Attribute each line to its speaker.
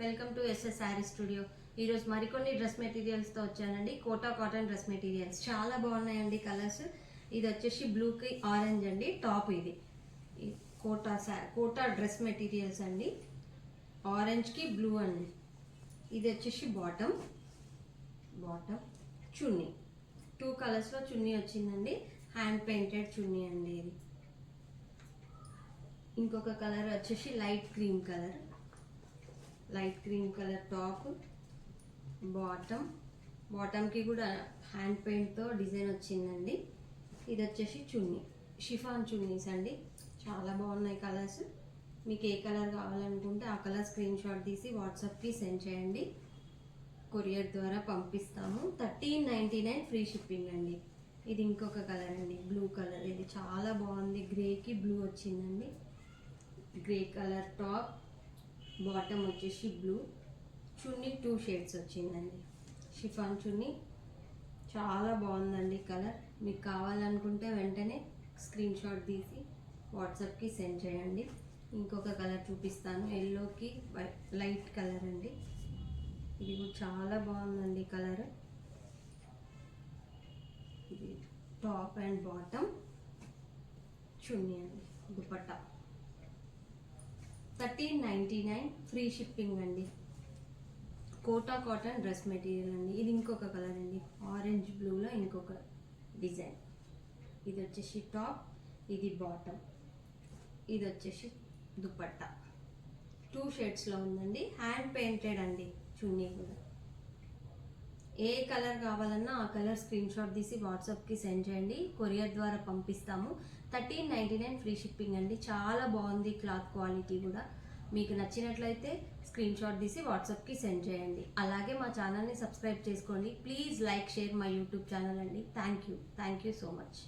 Speaker 1: Welcome to SS Saree studio. ఈరోజు మరికొన్ని dress మెటీరియల్స్తో వచ్చానండి. కోటా కాటన్ డ్రెస్ మెటీరియల్స్ చాలా బాగున్నాయండి కలర్స్. ఇది వచ్చేసి బ్లూకి ఆరెంజ్ అండి టాప్. ఇది కోటా డ్రెస్ మెటీరియల్స్ అండి. ఆరెంజ్కి బ్లూ అండి. ఇది వచ్చేసి బాటమ్ చున్నీ. 2 కలర్స్లో చున్నీ వచ్చిందండి. హ్యాండ్ పెయింటెడ్ చున్నీ అండి. ఇది ఇంకొక కలర్ వచ్చేసి లైట్ క్రీమ్ కలర్ టాప్. బాటమ్కి కూడా హ్యాండ్ పెయింట్తో డిజైన్ వచ్చిందండి. ఇది వచ్చేసి చున్నీ, షిఫాన్ చున్నీస్ అండి. చాలా బాగున్నాయి కలర్స్. మీకు ఏ కలర్ కావాలనుకుంటే ఆ కలర్ స్క్రీన్ షాట్ తీసి వాట్సాప్కి సెండ్ చేయండి. కొరియర్ ద్వారా పంపిస్తాము. 1399 ఫ్రీ షిప్పింగ్ అండి. ఇది ఇంకొక కలర్ అండి, బ్లూ కలర్. ఇది చాలా బాగుంది. గ్రేకి బ్లూ వచ్చిందండి. గ్రే కలర్ టాప్, బాటమ్ వచ్చేసి బ్లూ, చున్నీ 2 షేడ్స్ వచ్చిందండి. షిఫాన్ చున్నీ చాలా బాగుందండి కలర్. మీకు కావాలనుకుంటే వెంటనే స్క్రీన్ షాట్ తీసి వాట్సాప్కి సెండ్ చేయండి. ఇంకొక కలర్ చూపిస్తాను, ఎల్లోకి లైట్ కలర్ అండి. ఇది కూడా చాలా బాగుందండి కలర్. ఇది టాప్ అండ్ బాటమ్, చున్నీ అండి, దుపట్టా. 1399 ఫ్రీ షిప్పింగ్ అండి. కోటా కాటన్ డ్రెస్ మెటీరియల్ అండి. ఇది ఇంకొక కలర్ అండి, ఆరెంజ్ బ్లూలో ఇంకొక డిజైన్. ఇది వచ్చేసి టాప్, ఇది బాటమ్, ఇది వచ్చేసి దుపట్టా. 2 షేడ్స్లో ఉందండి. హ్యాండ్ పెయింటెడ్ అండి చున్నీ కూడా. ఏ కలర్ కావాలన్నా ఆ కలర్ స్క్రీన్ షాట్ తీసి వాట్సాప్కి సెండ్ చేయండి. కొరియర్ ద్వారా పంపిస్తాము. 1399 ఫ్రీ షిప్పింగ్ అండి. చాలా బాగుంది క్లాత్ క్వాలిటీ కూడా. మీకు నచ్చినట్లయితే స్క్రీన్ షాట్ తీసి వాట్సాప్కి సెండ్ చేయండి. అలాగే మా ఛానల్ని సబ్స్క్రైబ్ చేసుకోండి. Please like, share my YouTube channel అండి. Thank you so much.